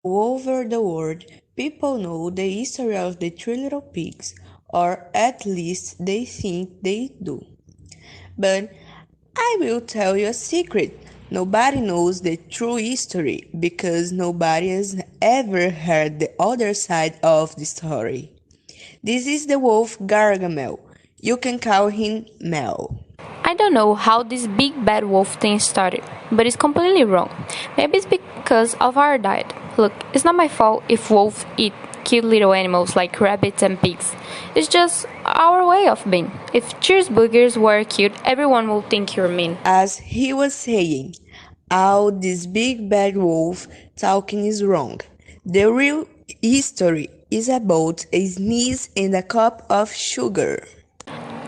All over the world, people know the history of the three little pigs, or at least they think they do. But I will tell you a secret. Nobody knows the true history because nobody has ever heard the other side of the story. This is the wolf Gargamel. You can call him Mel. I don't know how this big bad wolf thing started, but it's completely wrong. Maybe it's because of our diet. Look, it's not my fault if wolves eat cute little animals like rabbits and pigs. It's just our way of being. If cheeseburgers were cute, everyone would think you're mean. As he was saying, all this big bad wolf talking is wrong. The real history is about a sneeze and a cup of sugar.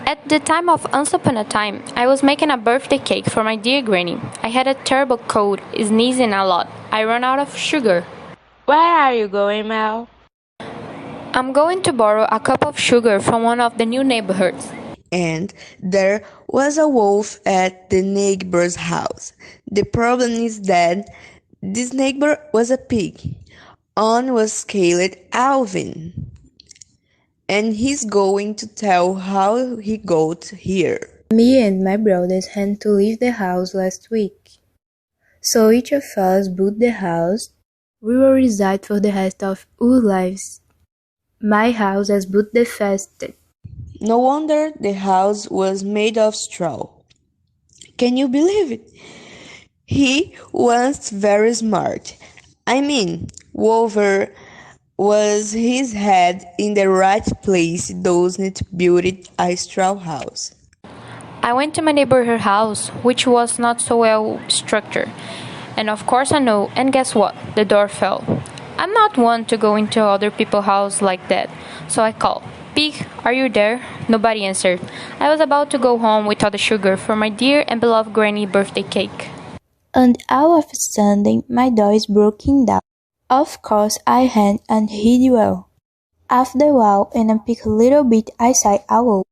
At the time of Once Upon a Time, I was making a birthday cake for my dear granny. I had a terrible cold, sneezing a lot. I ran out of sugar. Where are you going, Mel? I'm going to borrow a cup of sugar from one of the new neighborhoods. And there was a wolf at the neighbor's house. The problem is that this neighbor was a pig. On was called Alvin. And he's going to tell how he got here. Me and my brothers had to leave the house last week. So each of us built the house. We will reside for the rest of our lives. My house has built the fastest. No wonder the house was made of straw. Can you believe it? He was very smart. I mean, Wolver was his head in the right place, doesn't build a straw house. I went to my neighborhood house, which was not so well structured. And of course I know, and guess what? The door fell. I'm not one to go into other people's house like that, so I called. Pig, are you there? Nobody answered. I was about to go home with all the sugar for my dear and beloved granny birthday cake. And all of a sudden, my door is broken down. Of course, I ran and hid well. After a while, and I picked a little bit, I saw a wolf.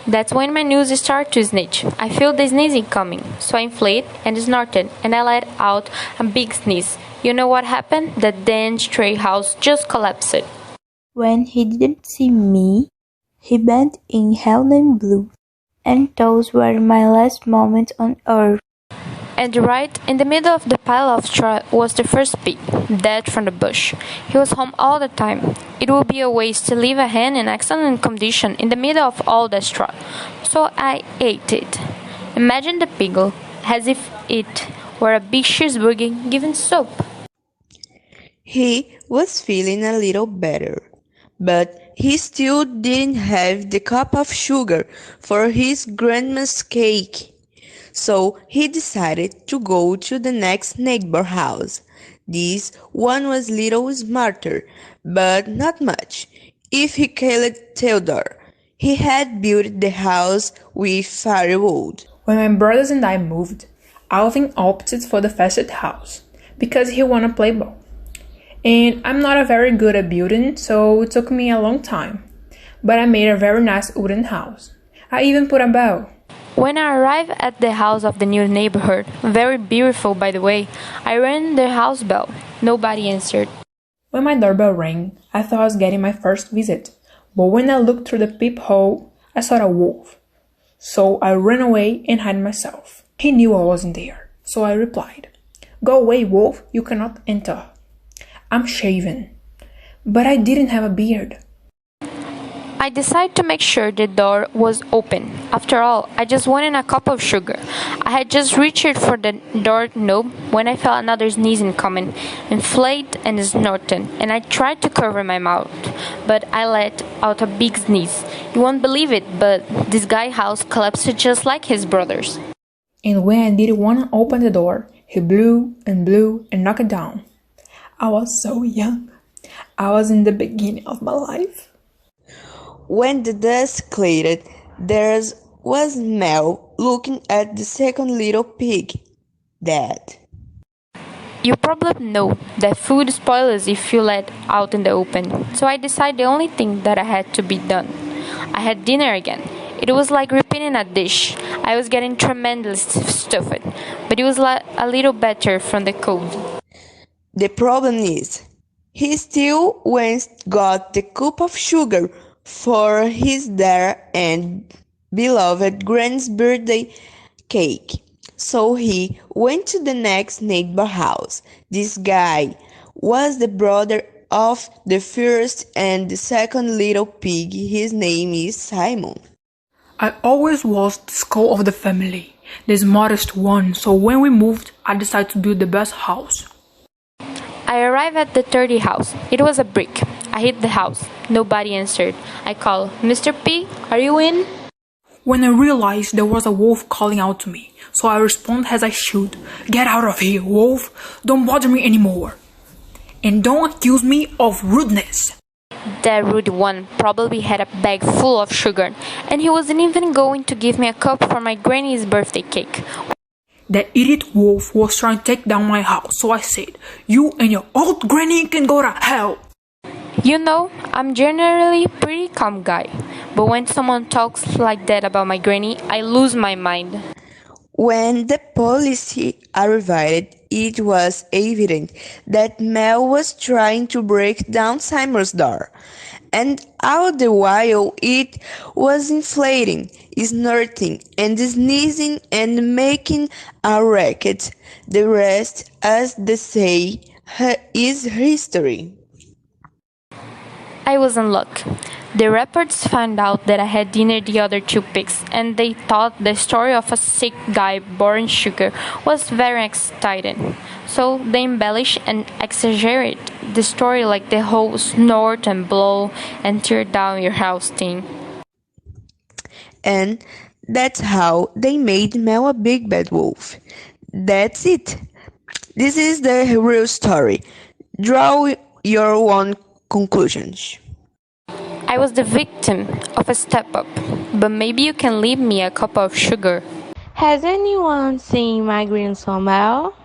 That's when my nose started to snitch. I feel the sneezing coming, so I inflated and snorted, and I let out a big sneeze. You know what happened? The damn stray house just collapsed. When he didn't see me, he bent in held and blew. And those were my last moments on earth. And right in the middle of the pile of straw was the first pig, dead from the bush. He was home all the time. It would be a waste to leave a hen in excellent condition in the middle of all the straw. So I ate it. Imagine the pig as if it were a big cheeseburger given soup. He was feeling a little better, but he still didn't have the cup of sugar for his grandma's cake. So he decided to go to the next neighbor house. This one was little smarter, but not much. If he called Theodore, he had built the house with firewood. When my brothers and I moved, Alvin opted for the fastest house because he wanted to play ball. And I'm not very good at building, so it took me a long time. But I made a very nice wooden house. I even put a bell. When I arrived at the house of the new neighborhood, very beautiful by the way, I rang the house bell. Nobody answered. When my doorbell rang, I thought I was getting my first visit. But when I looked through the peephole, I saw a wolf. So I ran away and hid myself. He knew I wasn't there, so I replied, "Go away, wolf, you cannot enter. I'm shaven." But I didn't have a beard. I decided to make sure the door was open. After all, I just wanted a cup of sugar. I had just reached for the doorknob when I felt another sneezing coming, inflated and snorting, and I tried to cover my mouth, but I let out a big sneeze. You won't believe it, but this guy's house collapsed just like his brother's. And when I didn't want to open the door, he blew and knocked it down. I was so young. I was in the beginning of my life. When the dust cleared, there was Mel looking at the second little pig, dead. You probably know that food spoils if you let out in the open, so I decided the only thing that I had to be done. I had dinner again. It was like repeating a dish. I was getting tremendously stuffed, but it was a little better from the cold. The problem is, he still went got the cup of sugar for his dear and beloved Granny's birthday cake. So he went to the next neighbor house. This guy was the brother of the first and the second little pig. His name is Simon. I always was the skull of the family, the smartest one, so when we moved, I decided to build the best house. I arrived at the 30 house. It was a brick. I hit the house. Nobody answered. I called, Mr. P, are you in? When I realized there was a wolf calling out to me, so I responded as I should. Get out of here, wolf! Don't bother me anymore. And don't accuse me of rudeness. That rude one probably had a bag full of sugar, and he wasn't even going to give me a cup for my granny's birthday cake. That idiot wolf was trying to take down my house, so I said, you and your old granny can go to hell. You know, I'm generally a pretty calm guy, but when someone talks like that about my granny, I lose my mind. When the police arrived, it was evident that Mel was trying to break down Simon's door, and all the while it was inflating, snorting, and sneezing and making a racket. The rest, as they say, is history. I was in luck. The reports found out that I had dinner the other two pigs, and they thought the story of a sick guy born sugar was very exciting. So they embellished and exaggerate the story like the whole snort and blow and tear down your house thing. And that's how they made Mel a big bad wolf. That's it. This is the real story. Draw your own conclusions. I was the victim of a step-up, but maybe you can leave me a cup of sugar. Has anyone seen my grandson Mel?